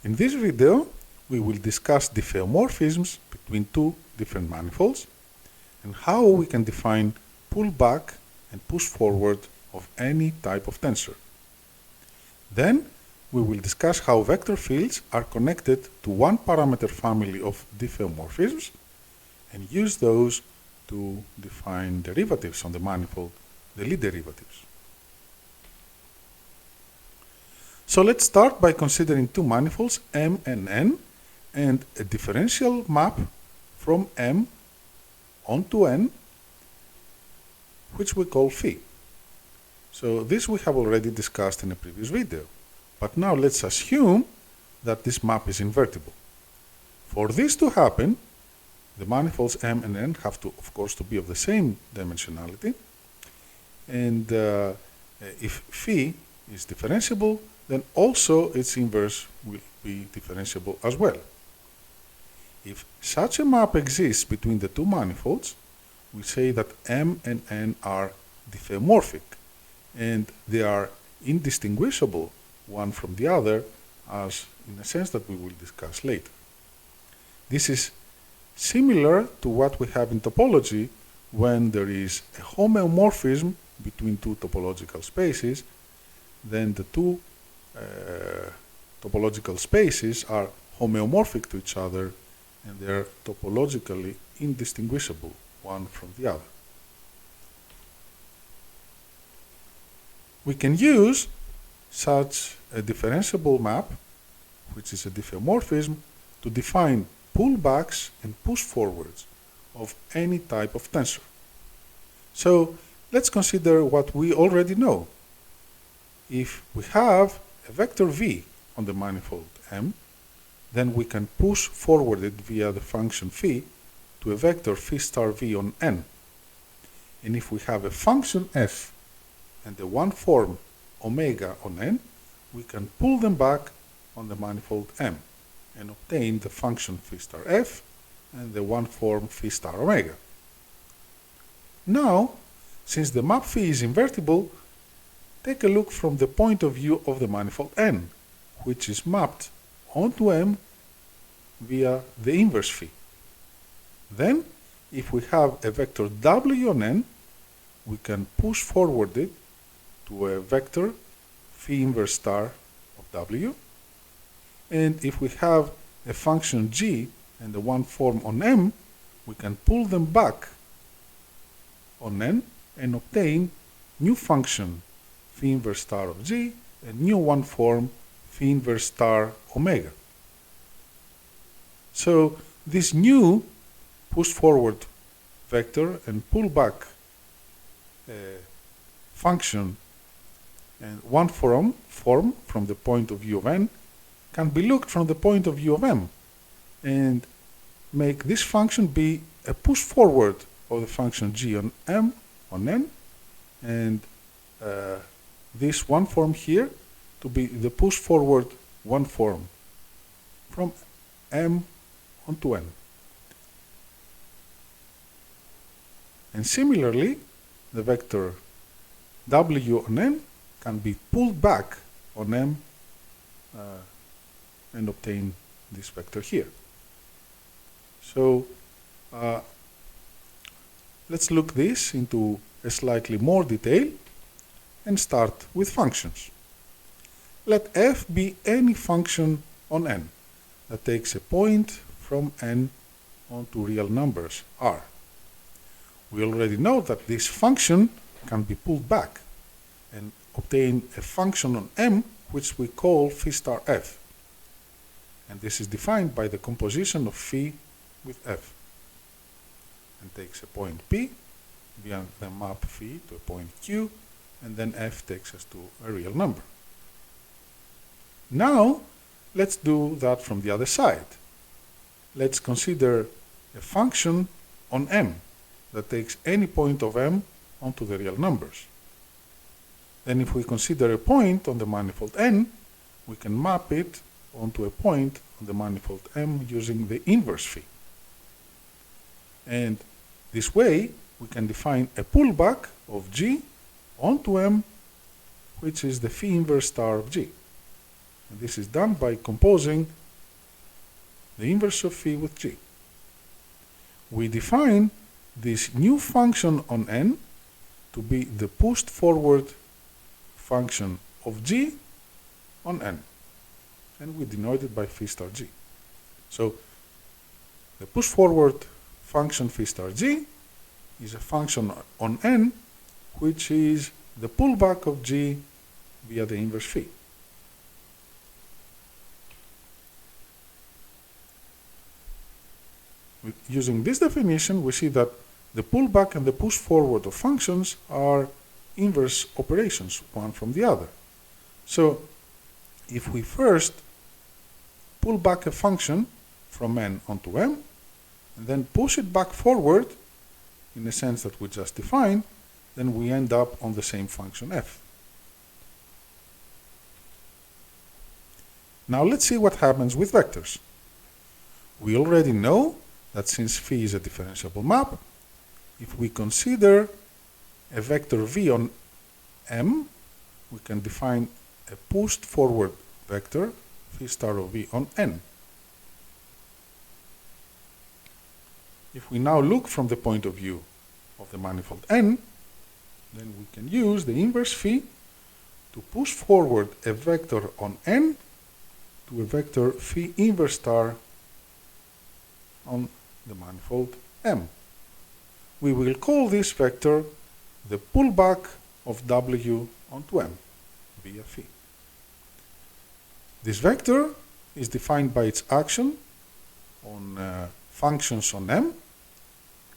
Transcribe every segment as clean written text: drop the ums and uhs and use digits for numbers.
In this video, we will discuss diffeomorphisms between two different manifolds and how we can define pull back and push forward of any type of tensor. Then, we will discuss how vector fields are connected to one parameter family of diffeomorphisms and use those to define derivatives on the manifold, the Lie derivatives. So let's start by considering two manifolds, M and N, and a differential map from M onto N, which we call phi. So this we have already discussed in a previous video. But now let's assume that this map is invertible. For this to happen, the manifolds M and N have to, of course, to be of the same dimensionality. And if phi is differentiable, then also its inverse will be differentiable as well. If such a map exists between the two manifolds, we say that M and N are diffeomorphic, and they are indistinguishable one from the other, as in a sense that we will discuss later. This is similar to what we have in topology when there is a homeomorphism between two topological spaces. Then the two topological spaces are homeomorphic to each other and they are topologically indistinguishable one from the other. We can use such a differentiable map, which is a diffeomorphism, to define pullbacks and push forwards of any type of tensor. So let's consider what we already know. If we have a vector v on the manifold M, then we can push forward it via the function phi to a vector phi star v on N. And if we have a function f and a one form omega on N, we can pull them back on the manifold M and obtain the function phi star f and the one form phi star omega. Now, since the map phi is invertible, take a look from the point of view of the manifold N, which is mapped onto M via the inverse phi. Then, if we have a vector W on N, we can push forward it to a vector phi inverse star of W. And if we have a function G and the one form on M, we can pull them back on N and obtain new function phi inverse star of G and new one form phi inverse star omega. So this new push forward vector and pull back function and one form from the point of view of N can be looked from the point of view of M and make this function be a push forward of the function G on M on N, and this one form here to be the push forward one form from M onto N. And similarly, the vector W on N can be pulled back on M and obtain this vector here. So let's look this into a slightly more detail and start with functions. Let f be any function on N that takes a point from N onto real numbers R. We already know that this function can be pulled back and obtain a function on M which we call phi star f. And this is defined by the composition of phi with f. And takes a point P via the map phi to a point Q, and then f takes us to a real number. Now, let's do that from the other side. Let's consider a function on M that takes any point of M onto the real numbers. Then if we consider a point on the manifold N, we can map it onto a point on the manifold M using the inverse phi. And this way, we can define a pullback of G onto M, which is the phi inverse star of G. And this is done by composing the inverse of phi with g. We define this new function on n to be the pushed forward function of g on n. And we denote it by phi star g. So the push forward function phi star g is a function on n which is the pullback of g via the inverse phi. Using this definition, we see that the pullback and the push forward of functions are inverse operations, one from the other. So if we first pull back a function from n onto m, and then push it back forward in the sense that we just defined, then we end up on the same function f. Now let's see what happens with vectors. We already know that since phi is a differentiable map, if we consider a vector v on m, we can define a pushed forward vector phi star of v on n. If we now look from the point of view of the manifold n, then we can use the inverse phi to push forward a vector on n to a vector phi inverse star on the manifold M. We will call this vector the pullback of W onto M via phi. This vector is defined by its action on functions on M,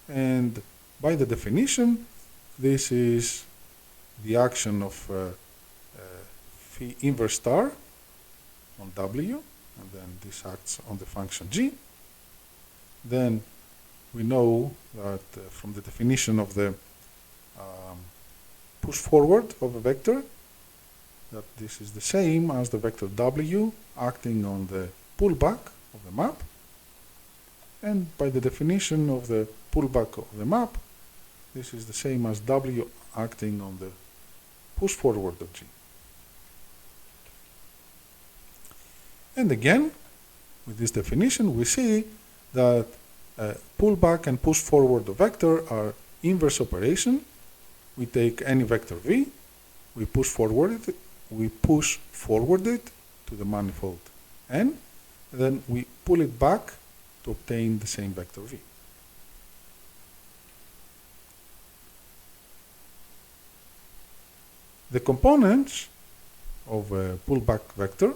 and by the definition, this is the action of phi inverse star on W, and then this acts on the function G. Then we know that from the definition of the push forward of a vector, that this is the same as the vector W acting on the pullback of the map. And by the definition of the pullback of the map, this is the same as W acting on the push forward of G. And again, with this definition, we see that pullback and push forward of vector are inverse operation. We take any vector v, we push forward it to the manifold n, and then we pull it back to obtain the same vector v. The components of a pullback vector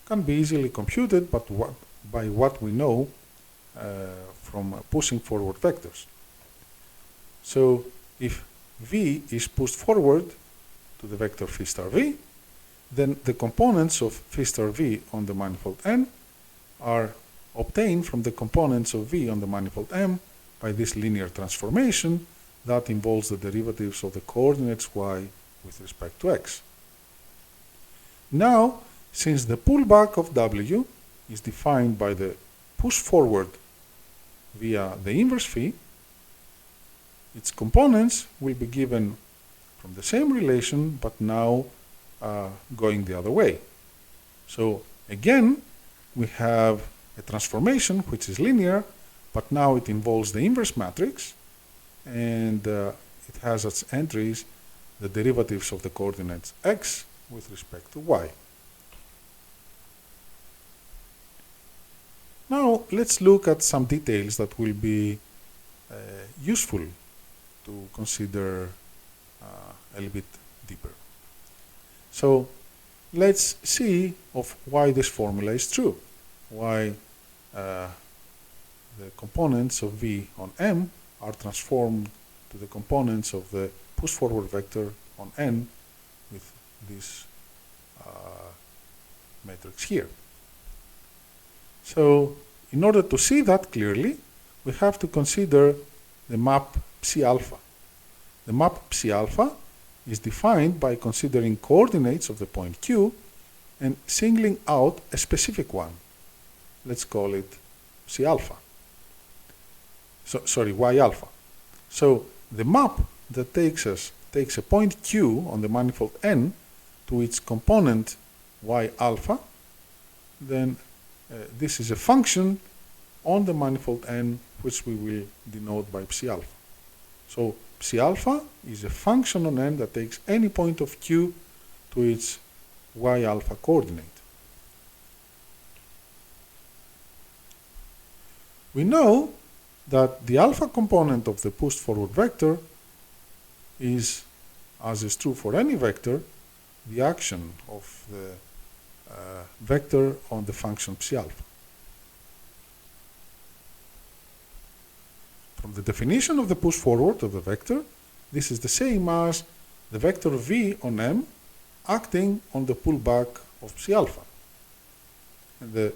can be easily computed by what we know from pushing forward vectors. So if v is pushed forward to the vector phi star v, then the components of phi star v on the manifold n are obtained from the components of v on the manifold m by this linear transformation that involves the derivatives of the coordinates y with respect to x. Now, since the pullback of w is defined by the push forward via the inverse phi, its components will be given from the same relation, but now going the other way. So again, we have a transformation which is linear, but now it involves the inverse matrix, and it has as entries the derivatives of the coordinates x with respect to y. Now let's look at some details that will be useful to consider a little bit deeper. So let's see of why this formula is true, why the components of v on m are transformed to the components of the push forward vector on n with this matrix here. So in order to see that clearly, we have to consider the map psi alpha. The map psi alpha is defined by considering coordinates of the point Q and singling out a specific one. Let's call it psi alpha. Y alpha. So the map that takes a point Q on the manifold n to its component y alpha, then this is a function on the manifold n, which we will denote by psi alpha. So psi alpha is a function on n that takes any point of Q to its y alpha coordinate. We know that the alpha component of the pushed forward vector is, as is true for any vector, the action of the vector on the function psi alpha. From the definition of the push forward of the vector, this is the same as the vector v on m acting on the pullback of psi alpha. And the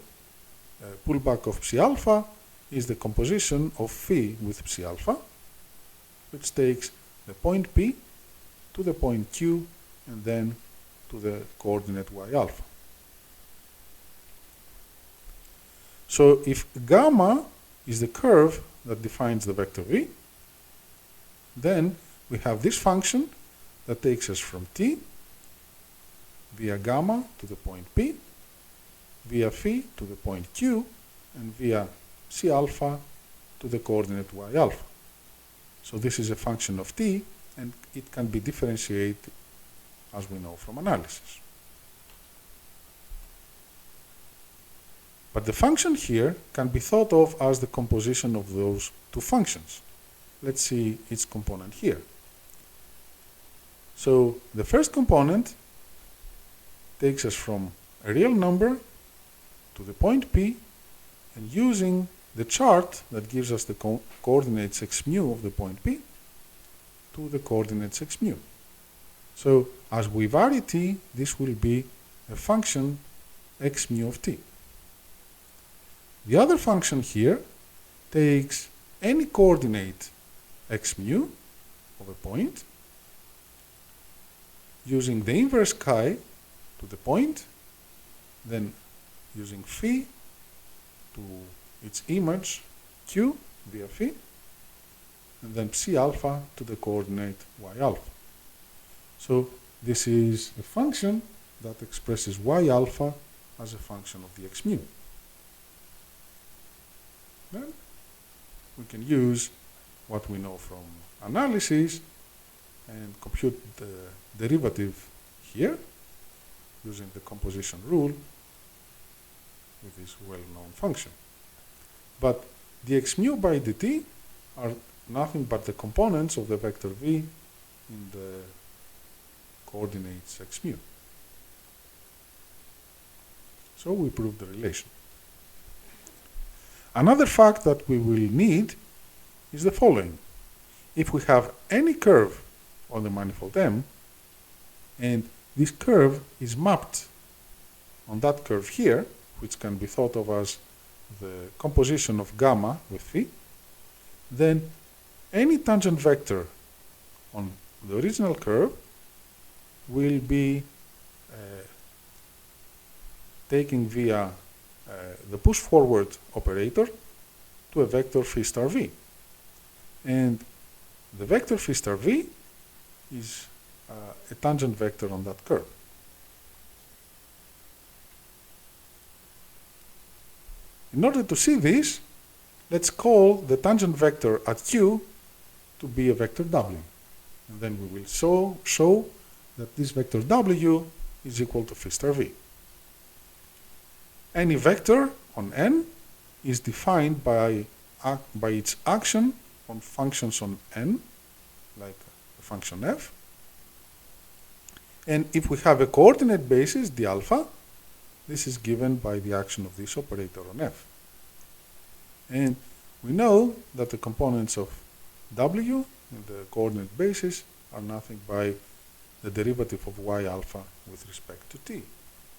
pullback of psi alpha is the composition of phi with psi alpha, which takes the point P to the point Q and then to the coordinate y alpha. So if gamma is the curve that defines the vector v, then we have this function that takes us from t via gamma to the point P, via phi to the point Q, and via psi alpha to the coordinate y alpha. So this is a function of t, and it can be differentiated, as we know from analysis. But the function here can be thought of as the composition of those two functions. Let's see its component here. So the first component takes us from a real number to the point P, and using the chart that gives us the coordinates x mu of the point P to the coordinates x mu. So as we vary t, this will be a function x mu of t. The other function here takes any coordinate x mu of a point, using the inverse chi to the point, then using phi to its image q via phi, and then psi alpha to the coordinate y alpha. So this is a function that expresses y alpha as a function of the x mu. Then we can use what we know from analysis and compute the derivative here using the composition rule with this well-known function. But the x mu by dt are nothing but the components of the vector v in the coordinates x mu. So we prove the relation. Another fact that we will need is the following. If we have any curve on the manifold M, and this curve is mapped on that curve here, which can be thought of as the composition of gamma with phi, then any tangent vector on the original curve will be taken via the push forward operator to a vector phi star v. And the vector phi star v is a tangent vector on that curve. In order to see this, let's call the tangent vector at Q to be a vector W. And then we will show that this vector W is equal to phi star v. Any vector on n is defined by its action on functions on n, like the function f. And if we have a coordinate basis, d alpha, this is given by the action of this operator on f. And we know that the components of w in the coordinate basis are nothing by the derivative of y alpha with respect to t,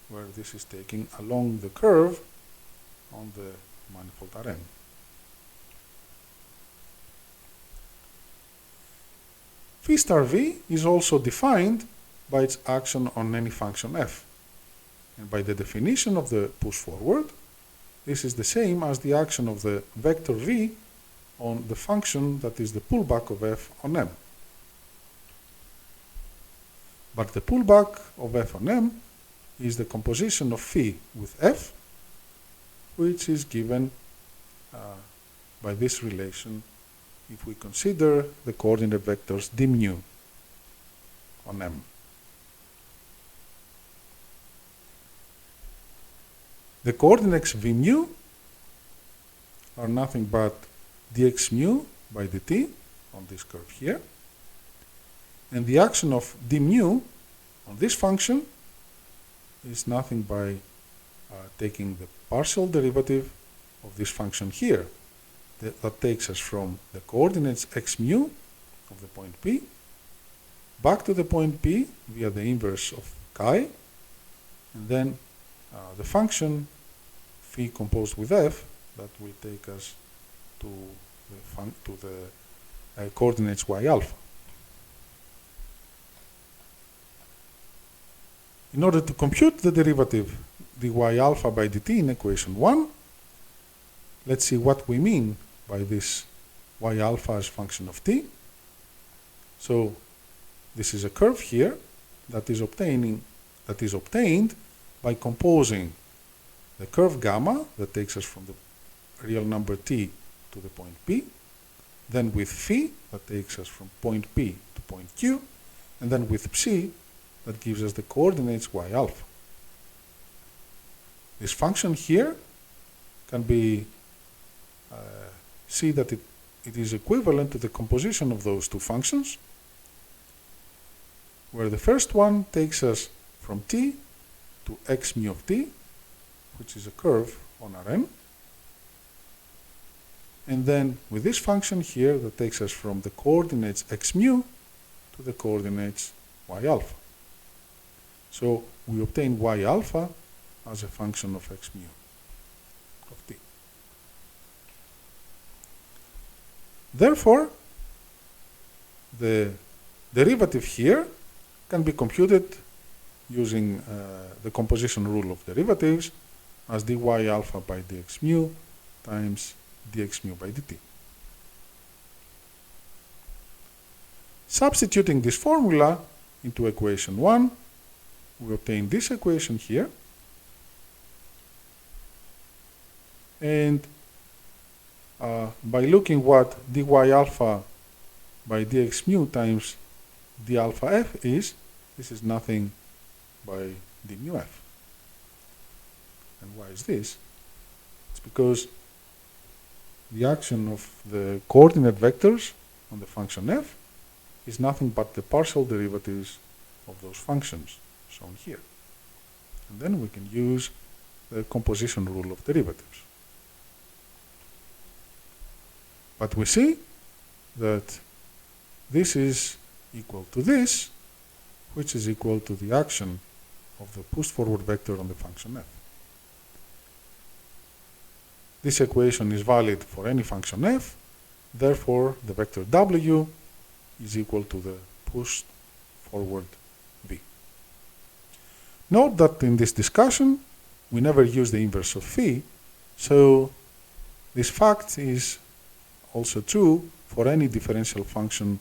where this is taken along the curve on the manifold Rn. Phi star v is also defined by its action on any function f. And by the definition of the push forward, this is the same as the action of the vector v on the function that is the pullback of f on m. But the pullback of f on m is the composition of phi with f, which is given by this relation if we consider the coordinate vectors d mu on M. The coordinates v mu are nothing but dx mu by dt on this curve here, and the action of d mu on this function is nothing by taking the partial derivative of this function here. That takes us from the coordinates x mu of the point P back to the point P via the inverse of chi, and then the function phi composed with f that will take us to the coordinates y alpha. In order to compute the derivative dy alpha by dt in equation 1, let's see what we mean by this y alpha as function of t. So this is a curve here that is obtained by composing the curve gamma that takes us from the real number t to the point P, then with phi that takes us from point P to point Q, and then with psi that gives us the coordinates y alpha. This function here can be see that it is equivalent to the composition of those two functions, where the first one takes us from t to x mu of t, which is a curve on Rn, and then with this function here that takes us from the coordinates x mu to the coordinates y alpha. So we obtain y alpha as a function of x mu of t. Therefore, the derivative here can be computed using the composition rule of derivatives as dy alpha by dx mu times dx mu by dt. Substituting this formula into equation 1, we obtain this equation here, and by looking what dy alpha by dx mu times d alpha f is, this is nothing by d mu f. And why is this? It's because the action of the coordinate vectors on the function f is nothing but the partial derivatives of those functions shown here. And then we can use the composition rule of derivatives. But we see that this is equal to this, which is equal to the action of the pushed forward vector on the function f. This equation is valid for any function f, therefore the vector w is equal to the pushed forward v. Note that in this discussion we never use the inverse of phi, so this fact is also true for any differential function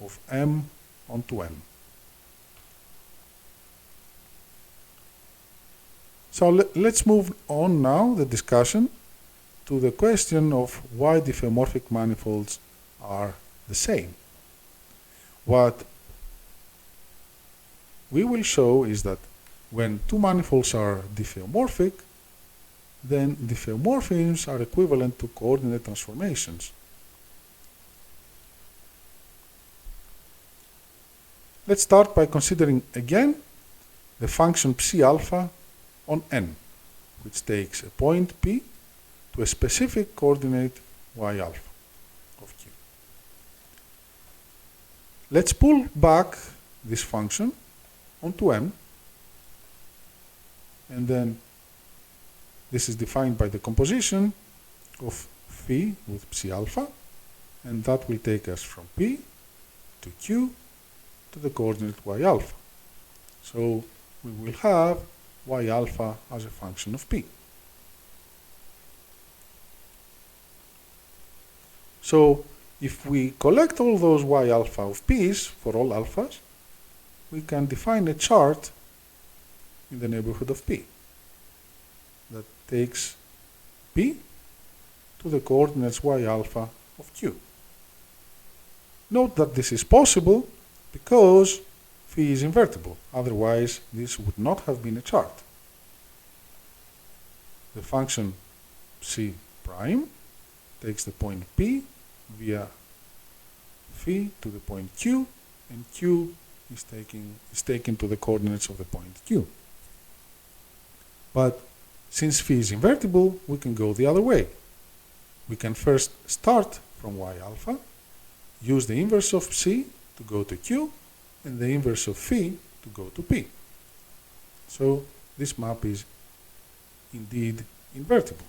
of m onto n. So let's move on now the discussion to the question of why diffeomorphic manifolds are the same. What we will show is that when two manifolds are diffeomorphic, then diffeomorphisms are equivalent to coordinate transformations. Let's start by considering again the function psi alpha on n, which takes a point P to a specific coordinate y alpha of Q. Let's pull back this function onto M, and then this is defined by the composition of phi with psi alpha, and that will take us from P to Q to the coordinate y alpha. So we will have y alpha as a function of P. So if we collect all those y alpha of p's for all alphas, we can define a chart in the neighborhood of P. That takes P to the coordinates y alpha of Q. Note that this is possible because phi is invertible, otherwise this would not have been a chart. The function C prime takes the point P via phi to the point Q, and Q is taken to the coordinates of the point Q. But since phi is invertible, we can go the other way. We can first start from y alpha, use the inverse of C to go to Q, and the inverse of phi to go to P. So this map is indeed invertible.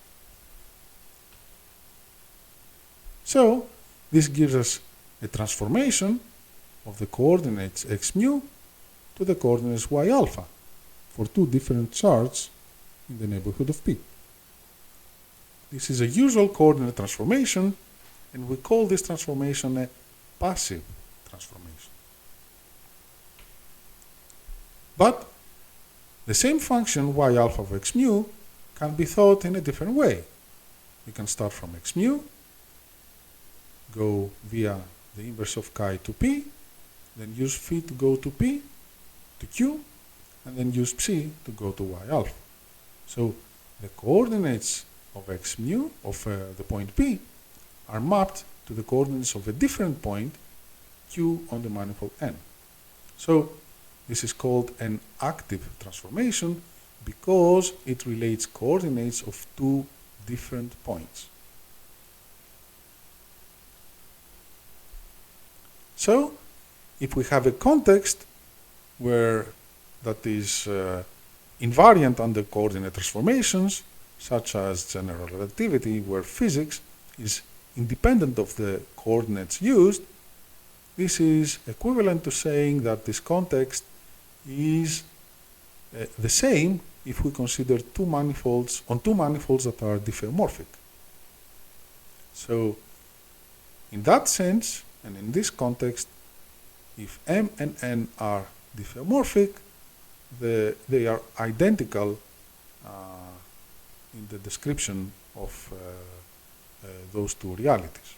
So this gives us a transformation of the coordinates x mu to the coordinates y alpha for two different charts in the neighborhood of P. This is a usual coordinate transformation, and we call this transformation a passive transformation. But the same function y alpha of x mu can be thought in a different way. We can start from x mu, go via the inverse of chi to P, then use phi to go to P, to Q, and then use psi to go to y alpha. So the coordinates of x mu, of the point P, are mapped to the coordinates of a different point, Q on the manifold N. So this is called an active transformation because it relates coordinates of two different points. So if we have a context where that is invariant under coordinate transformations, such as general relativity, where physics is independent of the coordinates used, this is equivalent to saying that this context is the same if we consider two manifolds that are diffeomorphic. So in that sense, and in this context, if M and N are diffeomorphic, they are identical in the description of those two realities.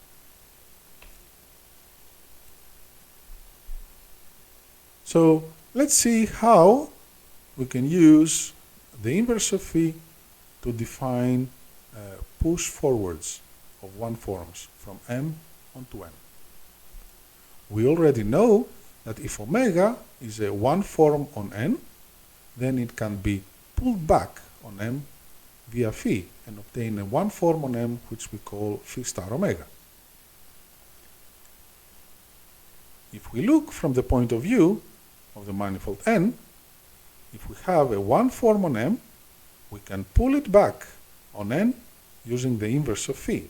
So let's see how we can use the inverse of phi to define push forwards of one forms from M onto N. We already know that if omega is a one form on N, then it can be pulled back on M via phi and obtain a one form on M which we call phi star omega. If we look from the point of view of the manifold N, if we have a one form on M, we can pull it back on N using the inverse of phi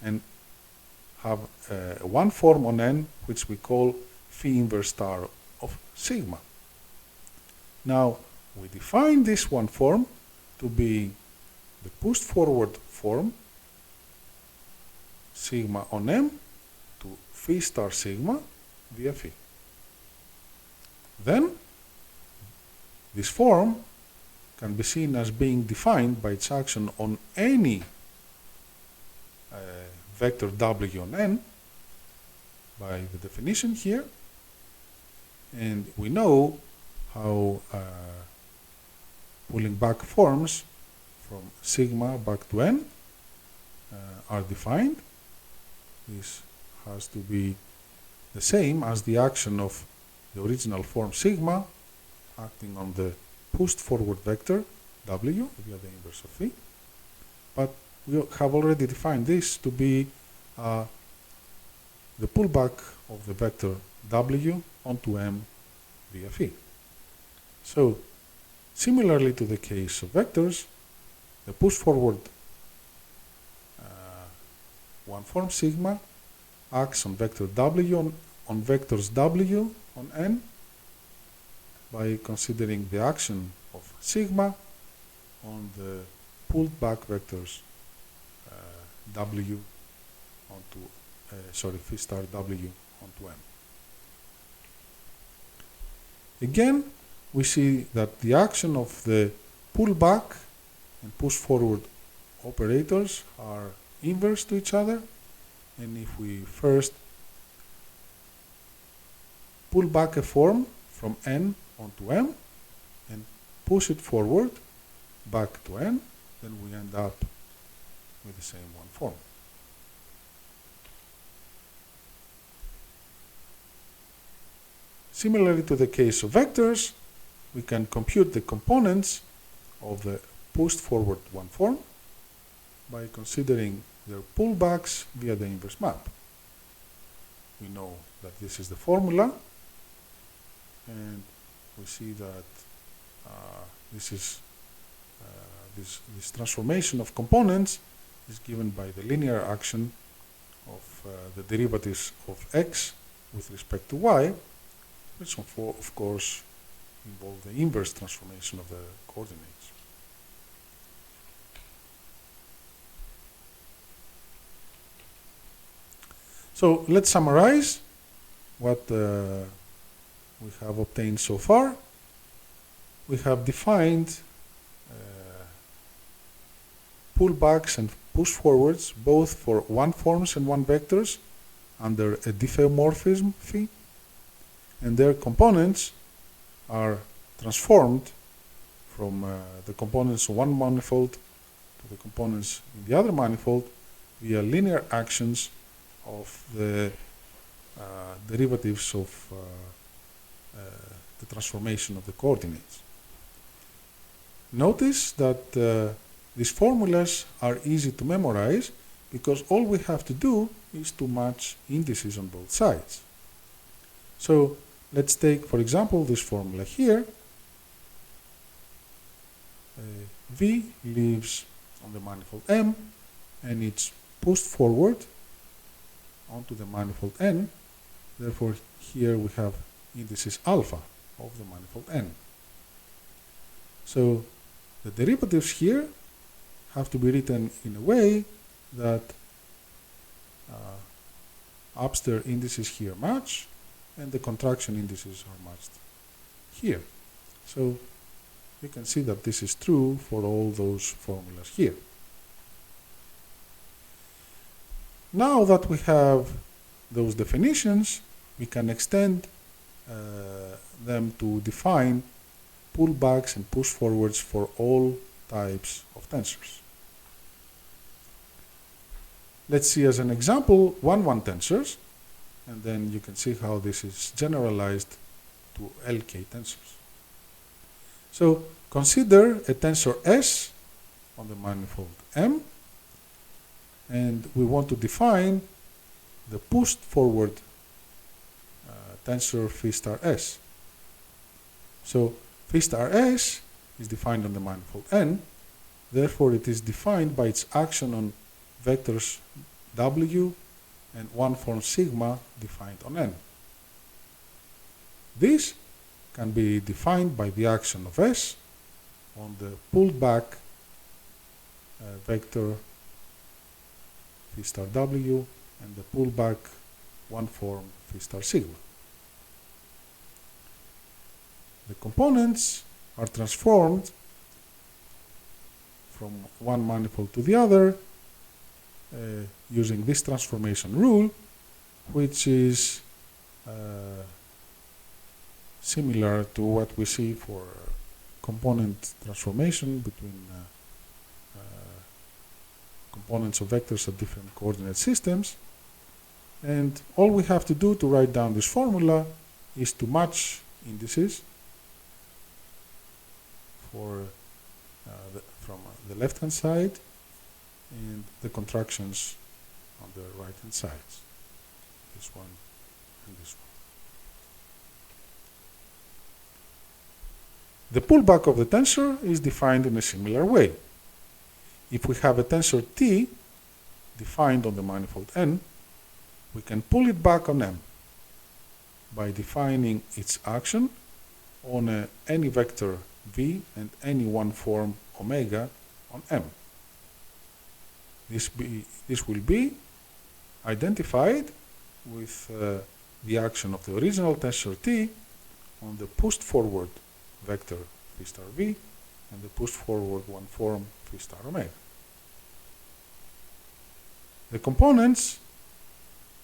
and have a one form on N which we call phi inverse star of sigma. Now we define this one form to be the pushed forward form sigma on M to phi star sigma via phi. Then this form can be seen as being defined by its action on any vector W on N by the definition here, and we know how pulling back forms from sigma back to N are defined. This has to be the same as the action of the original form sigma acting on the pushed forward vector W via the inverse of phi, but we have already defined this to be the pullback of the vector W onto M via phi. So similarly to the case of vectors, the push forward one form sigma acts on vector W on vectors W on N by considering the action of sigma on the pulled back vectors W onto phi star W onto M. Again, we see that the action of the pullback and push forward operators are inverse to each other. And if we first pull back a form from n onto m and push it forward back to n, then we end up with the same one form. Similarly to the case of vectors, we can compute the components of the pushed forward one form by considering their pullbacks via the inverse map. We know that this is the formula, and we see that this transformation of components is given by the linear action of the derivatives of x with respect to y, which of course involve the inverse transformation of the coordinates. So let's summarize what we have obtained so far. We have defined pullbacks and push forwards both for one forms and one vectors under a diffeomorphism phi, and their components are transformed from the components of one manifold to the components in the other manifold via linear actions of the derivatives of the transformation of the coordinates. Notice that these formulas are easy to memorize because all we have to do is to match indices on both sides. So let's take, for example, this formula here. V lives on the manifold M, and it's pushed forward onto the manifold N. Therefore, here we have indices alpha of the manifold N. So the derivatives here have to be written in a way that upstairs indices here match and the contraction indices are matched here. So you can see that this is true for all those formulas here. Now that we have those definitions, we can extend them to define pullbacks and push forwards for all types of tensors. Let's see as an example 1-1 tensors, and then you can see how this is generalized to LK tensors. So consider a tensor S on the manifold M, and we want to define the pushed forward tensor phi star S. So phi star S is defined on the manifold N, therefore it is defined by its action on vectors W and one form sigma defined on N. This can be defined by the action of S on the pulled back vector phi star W and the pulled back one form phi star sigma. The components are transformed from one manifold to the other using this transformation rule, which is similar to what we see for component transformation between components of vectors of different coordinate systems. And all we have to do to write down this formula is to match indices from the left-hand side and the contractions on the right-hand sides, this one and this one. The pullback of the tensor is defined in a similar way. If we have a tensor T defined on the manifold N, we can pull it back on M by defining its action on any vector V and any one form omega on M. This will be identified with the action of the original tensor T on the pushed forward vector phi star v and the pushed forward one form phi star omega. The components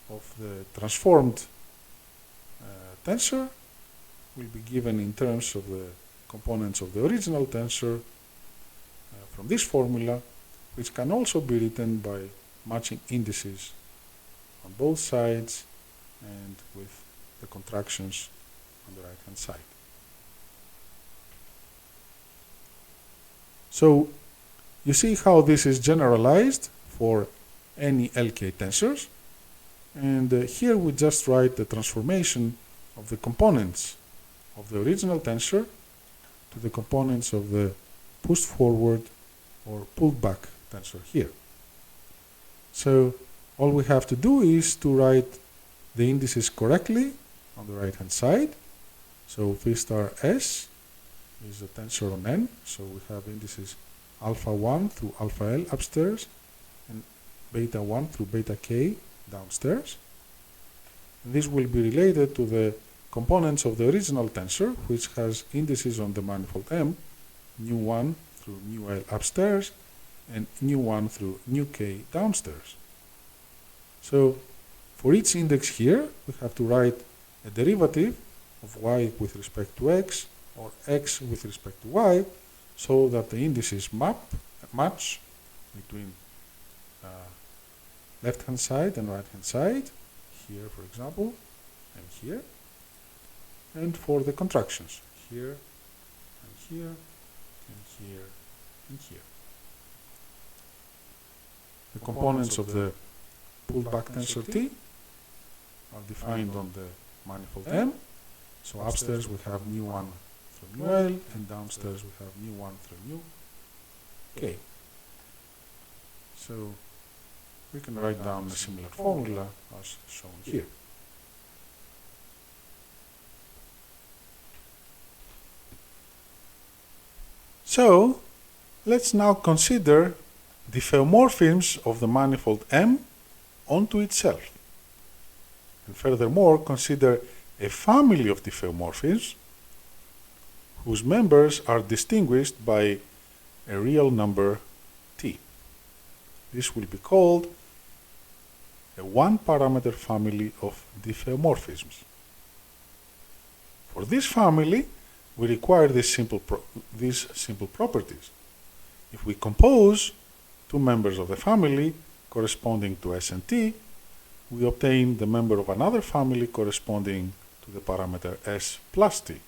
of the transformed tensor will be given in terms of the components of the original tensor from this formula, which can also be written by matching indices on both sides and with the contractions on the right hand side. So you see how this is generalized for any LK tensors, and here we just write the transformation of the components of the original tensor to the components of the pushed forward or pulled back tensor here. So all we have to do is to write the indices correctly on the right hand side. So phi star s is a tensor on n, so we have indices alpha 1 through alpha l upstairs and beta 1 through beta k downstairs. And this will be related to the components of the original tensor, which has indices on the manifold M, nu1 through nu l upstairs and nu1 through nu k downstairs. So for each index here, we have to write a derivative of y with respect to x or x with respect to y, so that the indices match between left hand side and right hand side, here for example, and here, and for the contractions, here, and here, and here, and here. The components of the pulled back tensor T are defined on the manifold M. So upstairs we have nu1 through nu L, and downstairs we have nu1 through nu K. So we can write down a similar formula as shown here. So let's now consider diffeomorphisms of the manifold M onto itself, and furthermore consider a family of diffeomorphisms whose members are distinguished by a real number t. This will be called a one-parameter family of diffeomorphisms. For this family, we require these simple properties. If we compose two members of the family corresponding to S and T, we obtain the member of another family corresponding to the parameter S plus T.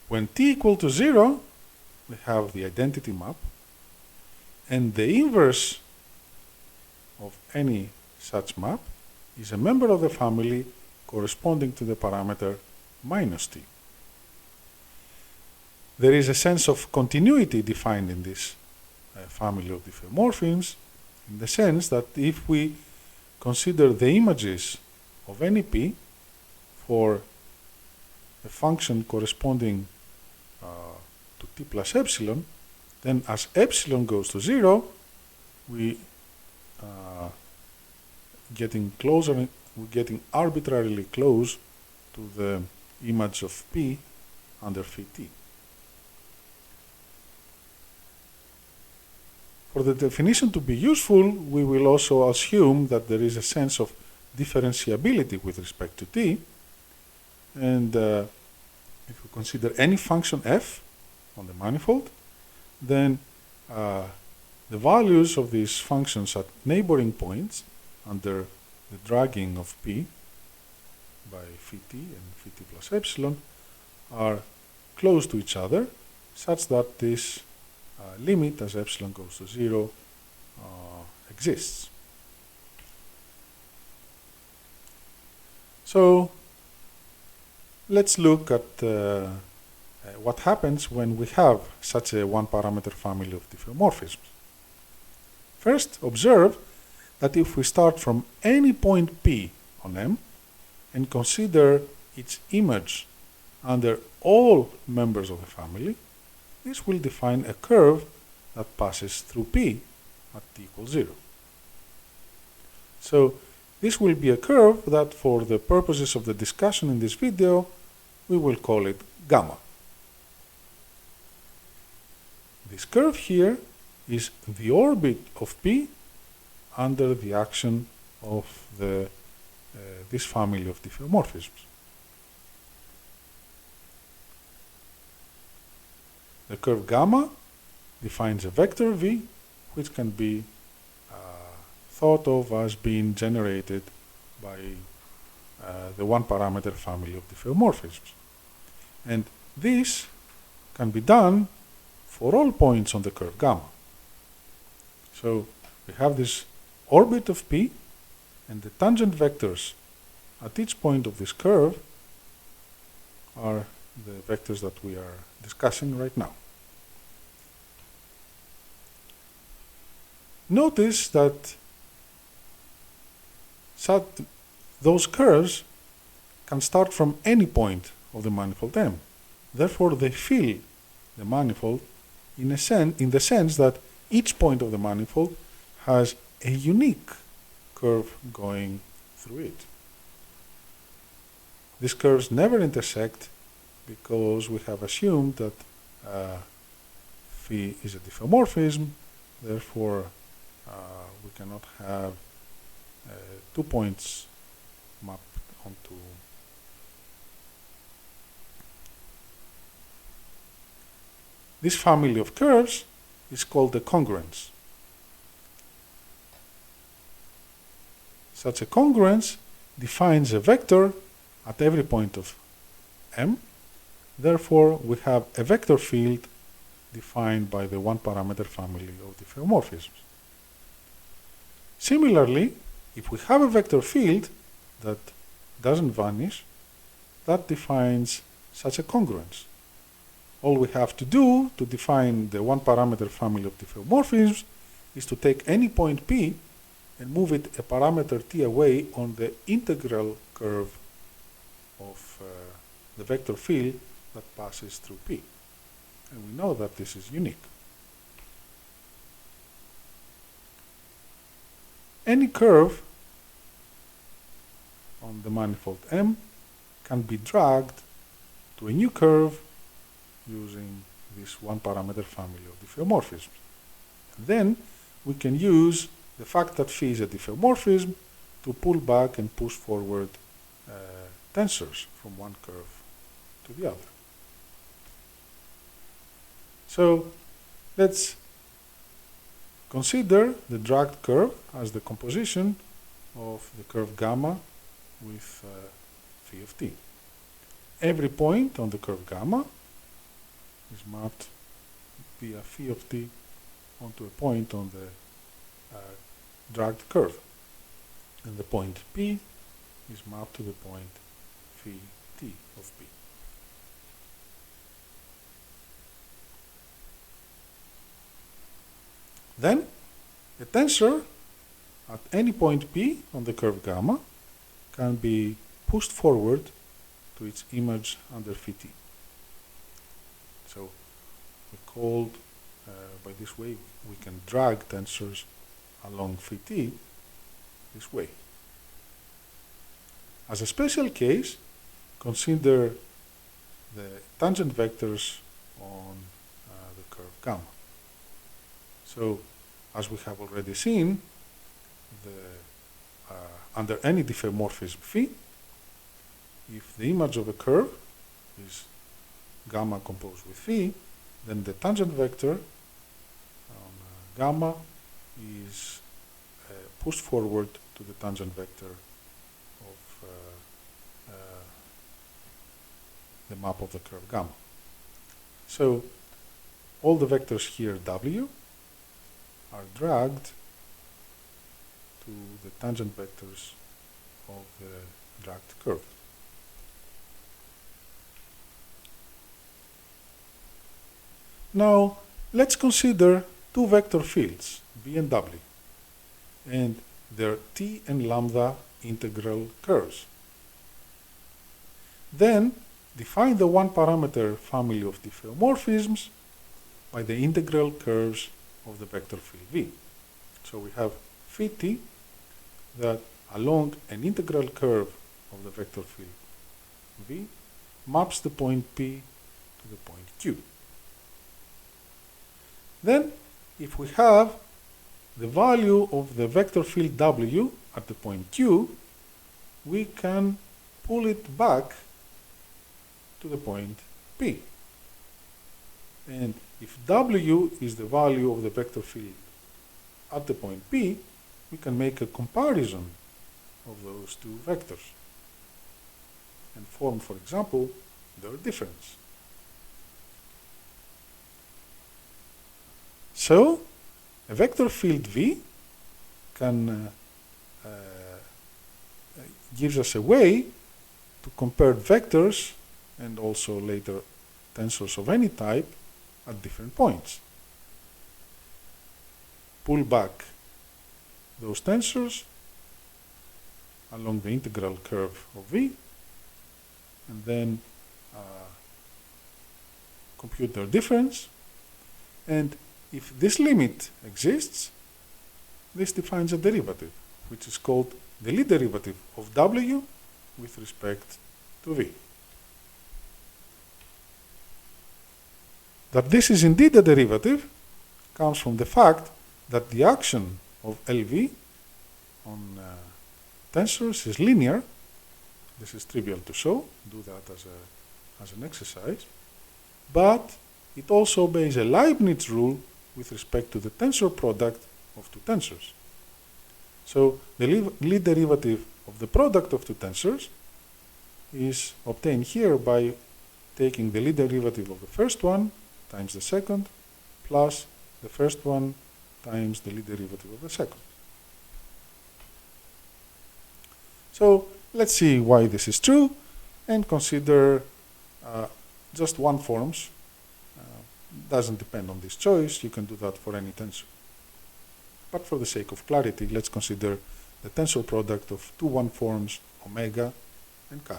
When T equal to 0, we have the identity map, and the inverse of any such map is a member of the family corresponding to the parameter minus T. There is a sense of continuity defined in this family of diffeomorphisms, in the sense that if we consider the images of any p for a function corresponding to t plus epsilon, then as epsilon goes to 0, we're getting arbitrarily close to the image of p under phi t. For the definition to be useful, we will also assume that there is a sense of differentiability with respect to t, and if we consider any function f on the manifold, then the values of these functions at neighboring points under the dragging of p by phi t and phi t plus epsilon are close to each other, such that this limit as epsilon goes to 0 exists. So let's look at what happens when we have such a one-parameter family of diffeomorphisms. First, observe that if we start from any point P on M and consider its image under all members of the family, this will define a curve that passes through P at t equals 0. So this will be a curve that, for the purposes of the discussion in this video, we will call it gamma. This curve here is the orbit of P under the action of this family of diffeomorphisms. The curve gamma defines a vector V, which can be thought of as being generated by the one-parameter family of diffeomorphisms. And this can be done for all points on the curve gamma. So we have this orbit of P, and the tangent vectors at each point of this curve are the vectors that we are discussing right now. Notice that those curves can start from any point of the manifold M. Therefore, they fill the manifold in the sense that each point of the manifold has a unique curve going through it. These curves never intersect because we have assumed that phi is a diffeomorphism. Therefore, we cannot have 2 points mapped onto this family of curves is called a congruence. Such a congruence defines a vector at every point of M. Therefore, we have a vector field defined by the one-parameter family of diffeomorphisms. Similarly, if we have a vector field that doesn't vanish, that defines such a congruence. All we have to do to define the one-parameter family of diffeomorphisms is to take any point P and move it a parameter t away on the integral curve of the vector field that passes through P. And we know that this is unique. Any curve on the manifold M can be dragged to a new curve using this one-parameter family of diffeomorphisms. And then we can use the fact that phi is a diffeomorphism to pull back and push forward tensors from one curve to the other. So let's consider the dragged curve as the composition of the curve gamma with phi of t. Every point on the curve gamma is mapped via phi of t onto a point on the dragged curve. And the point P is mapped to the point phi t of P. Then, a tensor at any point P on the curve gamma can be pushed forward to its image under phi t. So, by this way, we can drag tensors along phi t this way. As a special case, consider the tangent vectors on the curve gamma. So, as we have already seen, under any diffeomorphism phi, if the image of a curve is gamma composed with phi, then the tangent vector on gamma is pushed forward to the tangent vector of the map of the curve gamma. So all the vectors here W are dragged to the tangent vectors of the dragged curve. Now, let's consider two vector fields, V and W, and their t and lambda integral curves. Then, define the one-parameter family of diffeomorphisms by the integral curves of the vector field V. So we have phi t that along an integral curve of the vector field V maps the point P to the point Q. Then, if we have the value of the vector field W at the point Q, we can pull it back to the point P. And if W is the value of the vector field at the point P, we can make a comparison of those two vectors and form, for example, their difference. So, a vector field V can gives us a way to compare vectors and also later tensors of any type at different points. Pull back those tensors along the integral curve of V, and then compute their difference. And if this limit exists, this defines a derivative, which is called the Lie derivative of W with respect to V. That this is indeed a derivative comes from the fact that the action of LV on tensors is linear. This is trivial to show, do that as an exercise. But it also obeys a Leibniz rule with respect to the tensor product of two tensors. So the Lie derivative of the product of two tensors is obtained here by taking the Lie derivative of the first one times the second plus the first one times the Lie derivative of the second. So let's see why this is true and consider just one forms. Doesn't depend on this choice, you can do that for any tensor. But for the sake of clarity, let's consider the tensor product of two one-forms omega and chi.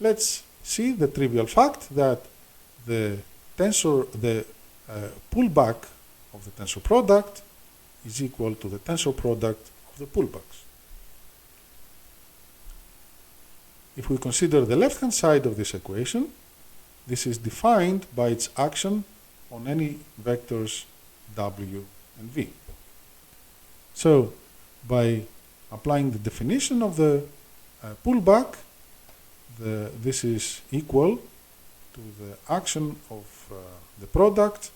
Let's see the trivial fact that the pullback of the tensor product is equal to the tensor product of the pullbacks. If we consider the left-hand side of this equation, this is defined by its action on any vectors W and V. So, by applying the definition of the pullback, this is equal to the action of the product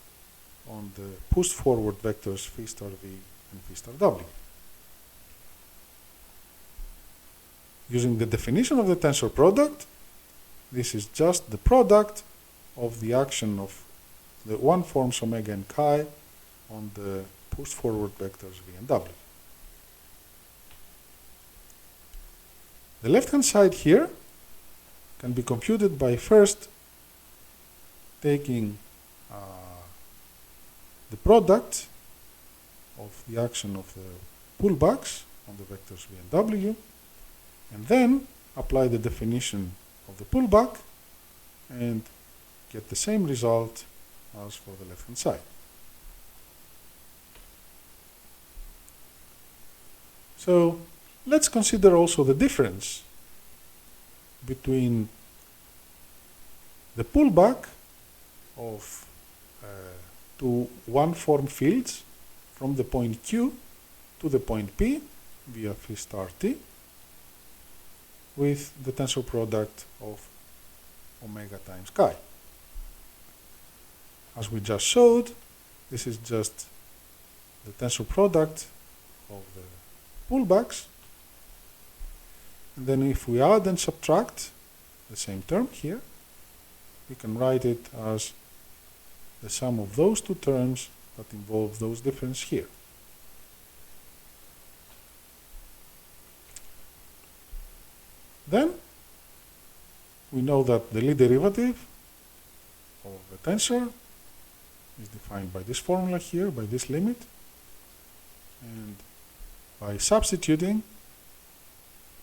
on the pushed forward vectors phi star V and phi star W. Using the definition of the tensor product, this is just the product of the action of the one forms omega and chi on the pushed forward vectors V and W. The left-hand side here can be computed by first taking the product of the action of the pullbacks on the vectors V and W, and then apply the definition of the pullback and get the same result as for the left-hand side. So let's consider also the difference between the pullback of two one-form fields from the point Q to the point P via phi star T with the tensor product of omega times chi. As we just showed, this is just the tensor product of the pullbacks. And then if we add and subtract the same term here, we can write it as the sum of those two terms that involve those differences here. Then we know that the Lie derivative of the tensor is defined by this formula here, by this limit, and by substituting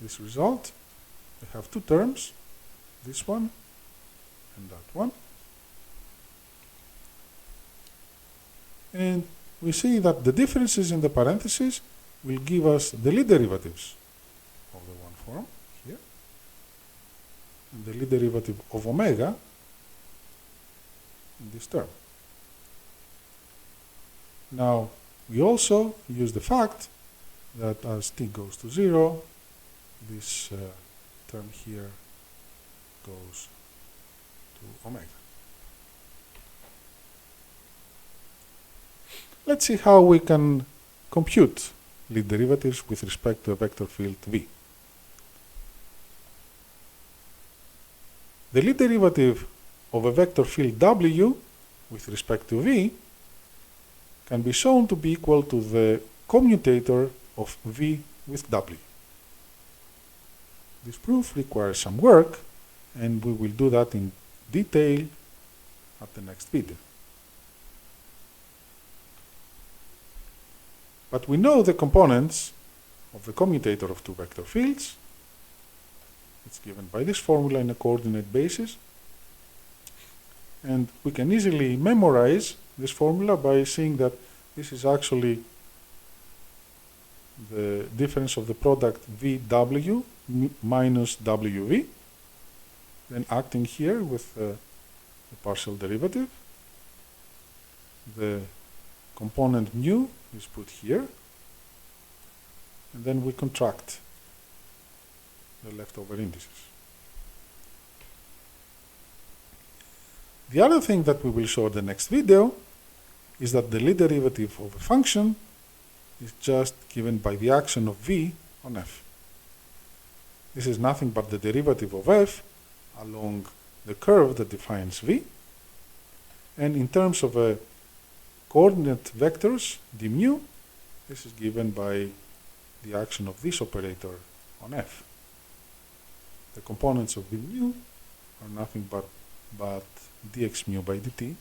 this result, we have two terms, this one and that one. And we see that the differences in the parentheses will give us the Lie derivatives of the one form here, and the Lie derivative of omega in this term. Now, we also use the fact that as t goes to 0, this term here goes to omega. Let's see how we can compute lead derivatives with respect to a vector field V. The lead derivative of a vector field W with respect to V can be shown to be equal to the commutator of V with W. This proof requires some work, and we will do that in detail at the next video. But we know the components of the commutator of two vector fields. It's given by this formula in a coordinate basis. And we can easily memorize this formula by seeing that this is actually the difference of the product VW minus WV, then acting here with the partial derivative. The component mu is put here, and then we contract the leftover indices. The other thing that we will show in the next video is that the lead derivative of a function is just given by the action of v on f. This is nothing but the derivative of f along the curve that defines v, and in terms of a coordinate vectors d mu, this is given by the action of this operator on f. The components of d mu are nothing but dx mu by dt.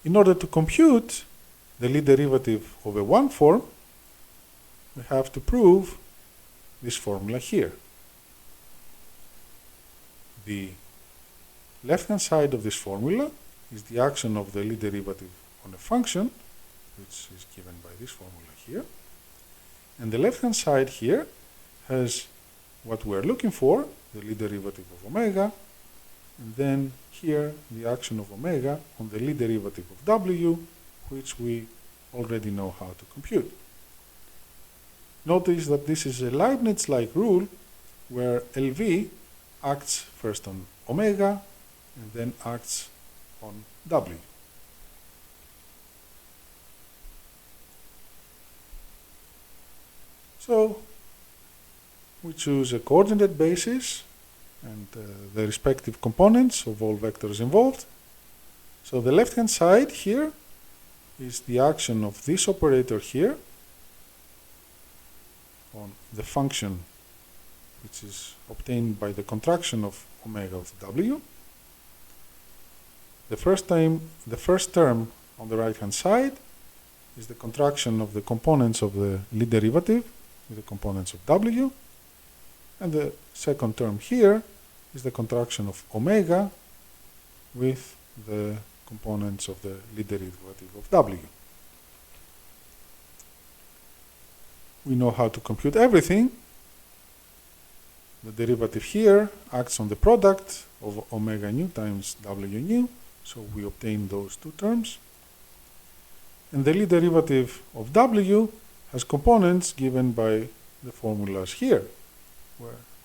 In order to compute the lead derivative of a one form, we have to prove this formula here. The left-hand side of this formula is the action of the lead derivative on a function, which is given by this formula here. And the left-hand side here has what we're looking for, the lead derivative of omega, and then here the action of omega on the lead derivative of w, which we already know how to compute. Notice that this is a Leibniz-like rule where LV acts first on omega and then acts on w. So we choose a coordinate basis and the respective components of all vectors involved. So the left-hand side here is the action of this operator here on the function which is obtained by the contraction of omega of w. The first term on the right-hand side is the contraction of the components of the lead derivative with the components of w. And the second term here is the contraction of omega with the components of the lead derivative of w. We know how to compute everything. The derivative here acts on the product of omega nu times w nu, so we obtain those two terms. And the lead derivative of w has components given by the formulas here,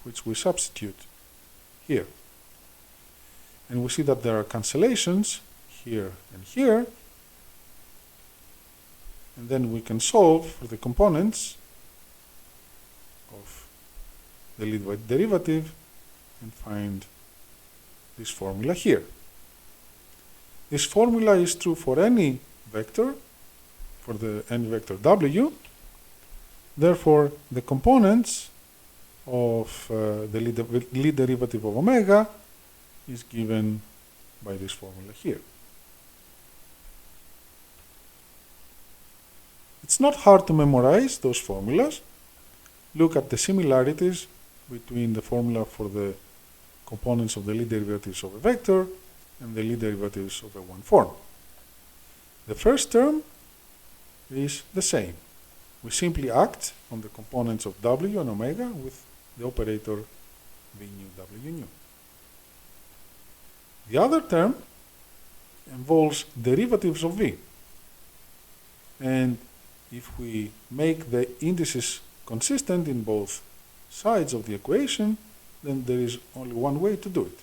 which we substitute here. And we see that there are cancellations here and here, and then we can solve for the components of the lead derivative and find this formula here. This formula is true for any vector, for any vector w. Therefore, the components of the lead derivative of omega is given by this formula here. It's not hard to memorize those formulas. Look at the similarities between the formula for the components of the lead derivatives of a vector and the lead derivatives of a one form. The first term is the same. We simply act on the components of w and omega with the operator v nu w nu. The other term involves derivatives of v. And if we make the indices consistent in both sides of the equation, then there is only one way to do it.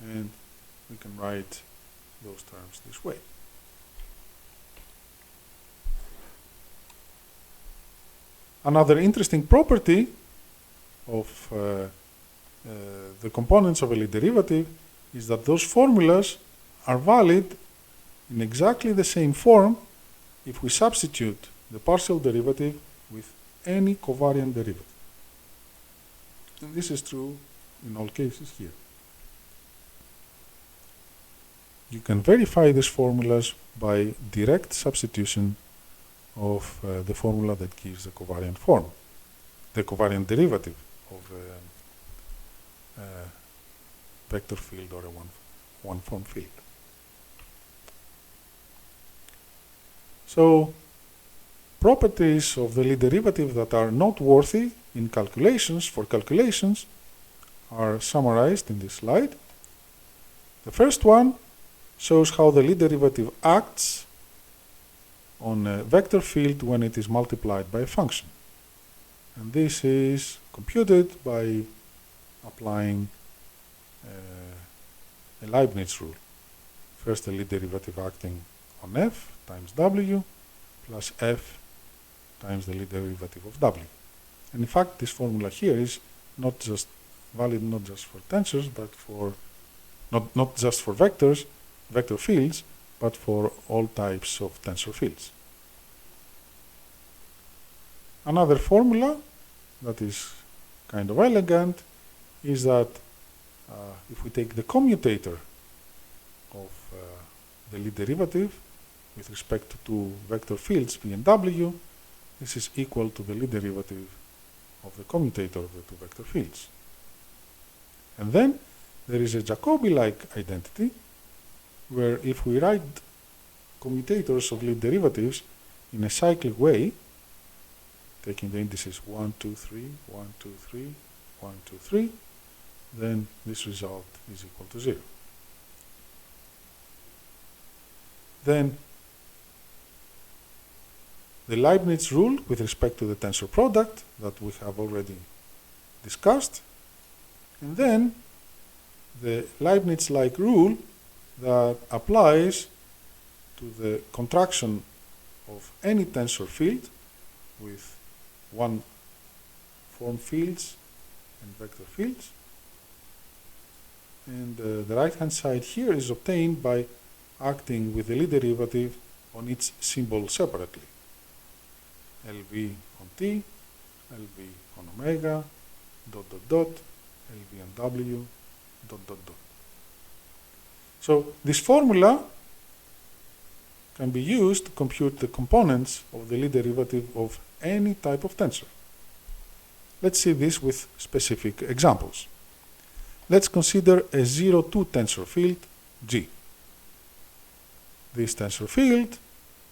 And we can write those terms this way. Another interesting property of the components of a Lie derivative is that those formulas are valid in exactly the same form if we substitute the partial derivative with any covariant derivative. And this is true in all cases here. You can verify these formulas by direct substitution of the formula that gives the covariant form, the covariant derivative of a vector field or a one-form field. So, properties of the Lie derivative that are noteworthy in calculations are summarized in this slide. The first one shows how the Lie derivative acts on a vector field when it is multiplied by a function. And this is computed by applying a Leibniz rule. First, the Lie derivative acting on f times w plus f times the Lie derivative of w. And in fact, this formula here is not just valid not just for tensors, but for not just for vectors, vector fields, but for all types of tensor fields. Another formula that is kind of elegant is that if we take the commutator of the Lie derivative with respect to two vector fields v and w, this is equal to the Lie derivative of the commutator of the two vector fields. And then there is a Jacobi-like identity where if we write commutators of Lie derivatives in a cyclic way, taking the indices 1, 2, 3, 1, 2, 3, 1, 2, 3, then this result is equal to 0. Then the Leibniz rule with respect to the tensor product that we have already discussed, and then the Leibniz-like rule that applies to the contraction of any tensor field with one-form fields and vector fields. And the right-hand side here is obtained by acting with the Lie derivative on its symbol separately. LV on T, LV on omega, dot, dot, dot, LV on W, dot, dot, dot. So this formula can be used to compute the components of the Lie derivative of any type of tensor. Let's see this with specific examples. Let's consider a 0,2 tensor field G. This tensor field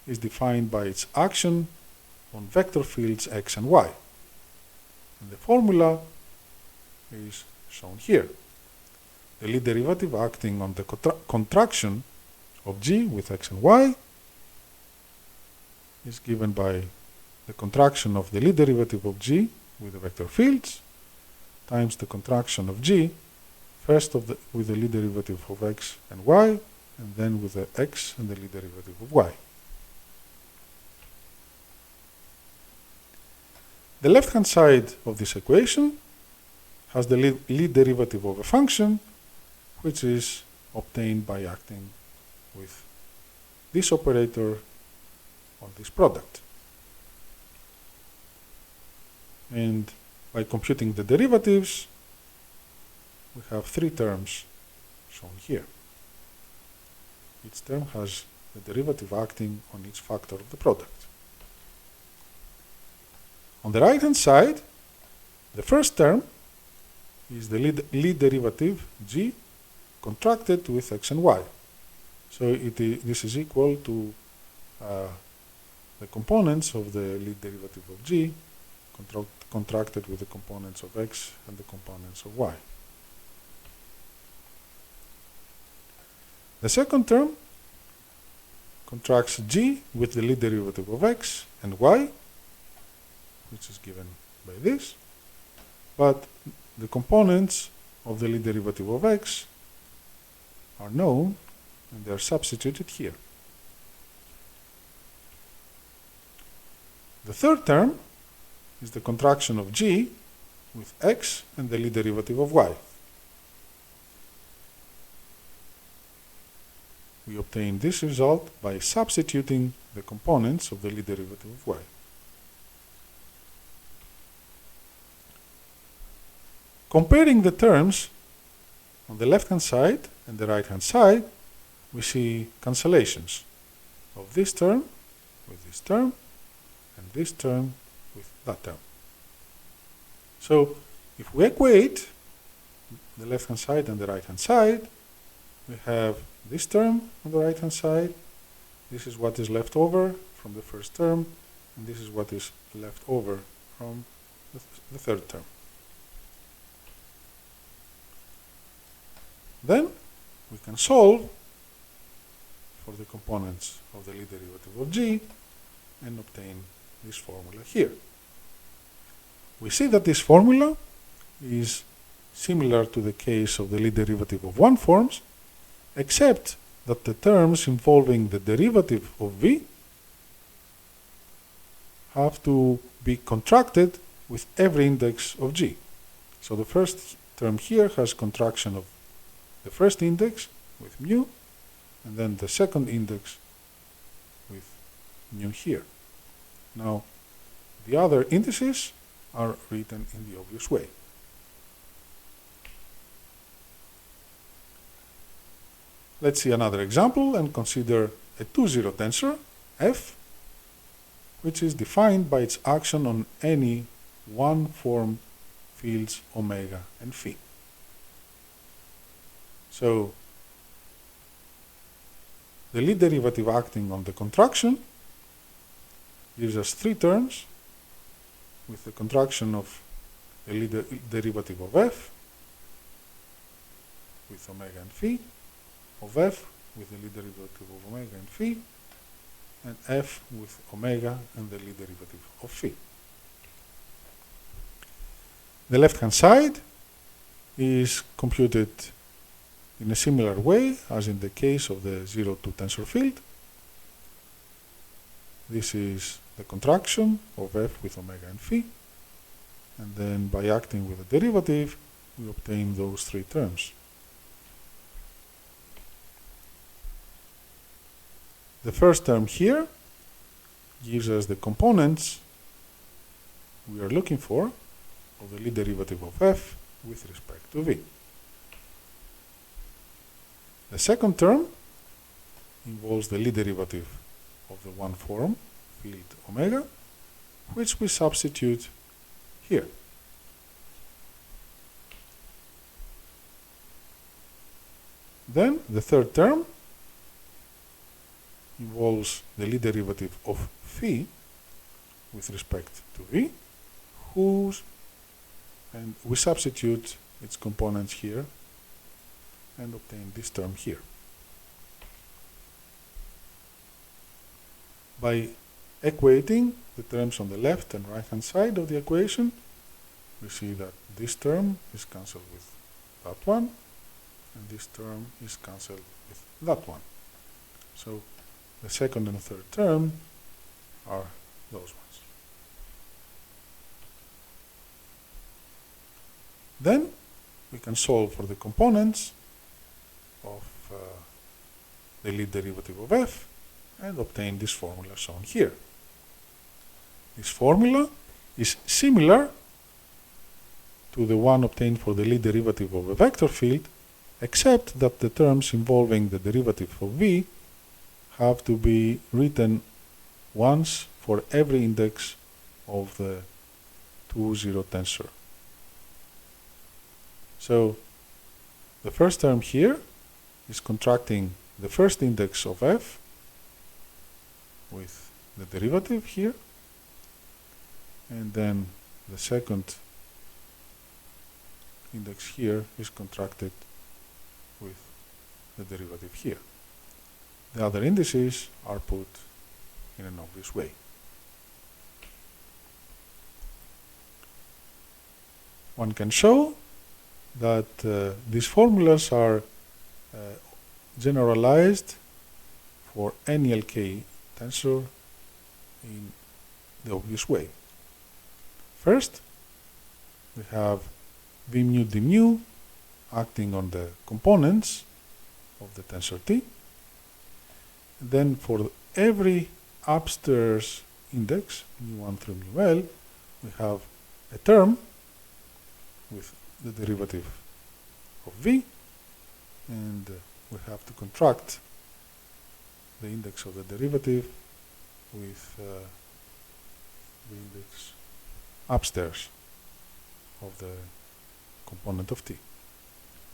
is defined by its action on vector fields x and y. And the formula is shown here. The Lie derivative acting on the contraction of G with x and y is given by the contraction of the Lie derivative of G with the vector fields times the contraction of G first with the Lie derivative of x and y, and then with the x and the Lie derivative of y. The left-hand side of this equation has the Lie derivative of a function, which is obtained by acting with this operator on this product. And by computing the derivatives, we have three terms shown here. Each term has the derivative acting on each factor of the product. On the right-hand side, the first term is the Lie derivative G contracted with x and y. So this is equal to the components of the Lie derivative of G contracted with the components of x and the components of y. The second term contracts g with the lead derivative of x and y, which is given by this, but the components of the lead derivative of x are known and they are substituted here. The third term is the contraction of g with x and the lead derivative of y. We obtain this result by substituting the components of the lead derivative of y. Comparing the terms on the left-hand side and the right-hand side, we see cancellations of this term with this term and this term with that term. So if we equate the left-hand side and the right-hand side, we have this term on the right-hand side. This is what is left over from the first term, and this is what is left over from the third term. Then we can solve for the components of the lead derivative of g and obtain this formula here. We see that this formula is similar to the case of the lead derivative of one forms, except that the terms involving the derivative of v have to be contracted with every index of g. So the first term here has contraction of the first index with mu, and then the second index with mu here. Now, the other indices are written in the obvious way. Let's see another example and consider a 2-0 tensor, f, which is defined by its action on any one-form fields omega and phi. So, the lead derivative acting on the contraction gives us three terms with the contraction of the lead derivative of f with omega and phi, of f with the lead derivative of omega and phi, and f with omega and the lead derivative of phi. The left-hand side is computed in a similar way as in the case of the 0-2 tensor field. This is the contraction of f with omega and phi, and then by acting with the derivative, we obtain those three terms. The first term here gives us the components we are looking for of the lead derivative of f with respect to v. The second term involves the lead derivative of the one form, field omega, which we substitute here. Then the third term involves the lead derivative of phi with respect to v, and we substitute its components here and obtain this term here. By equating the terms on the left and right hand side of the equation, we see that this term is cancelled with that one, and this term is cancelled with that one. So the second and third term are those ones. Then we can solve for the components of the lead derivative of f and obtain this formula shown here. This formula is similar to the one obtained for the lead derivative of a vector field, except that the terms involving the derivative of v have to be written once for every index of the 2-0 tensor. So the first term here is contracting the first index of f with the derivative here, and then the second index here is contracted with the derivative here. The other indices are put in an obvious way. One can show that these formulas are generalized for any LK tensor in the obvious way. First, we have v mu d mu acting on the components of the tensor T. Then for every upstairs index, mu1 through mu L, we have a term with the derivative of v, and we have to contract the index of the derivative with the index upstairs of the component of t.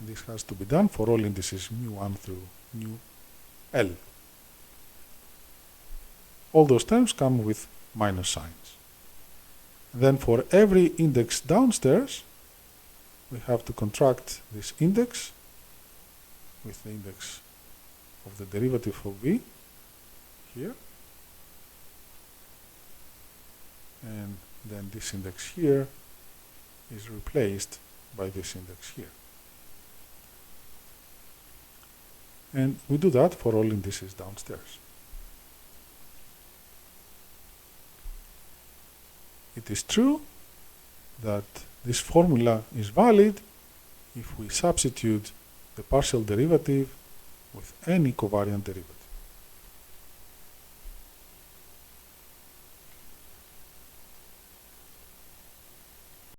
This has to be done for all indices mu1 through mu L. All those terms come with minus signs. Then for every index downstairs, we have to contract this index with the index of the derivative of v here, and then this index here is replaced by this index here. And we do that for all indices downstairs. It is true that this formula is valid if we substitute the partial derivative with any covariant derivative.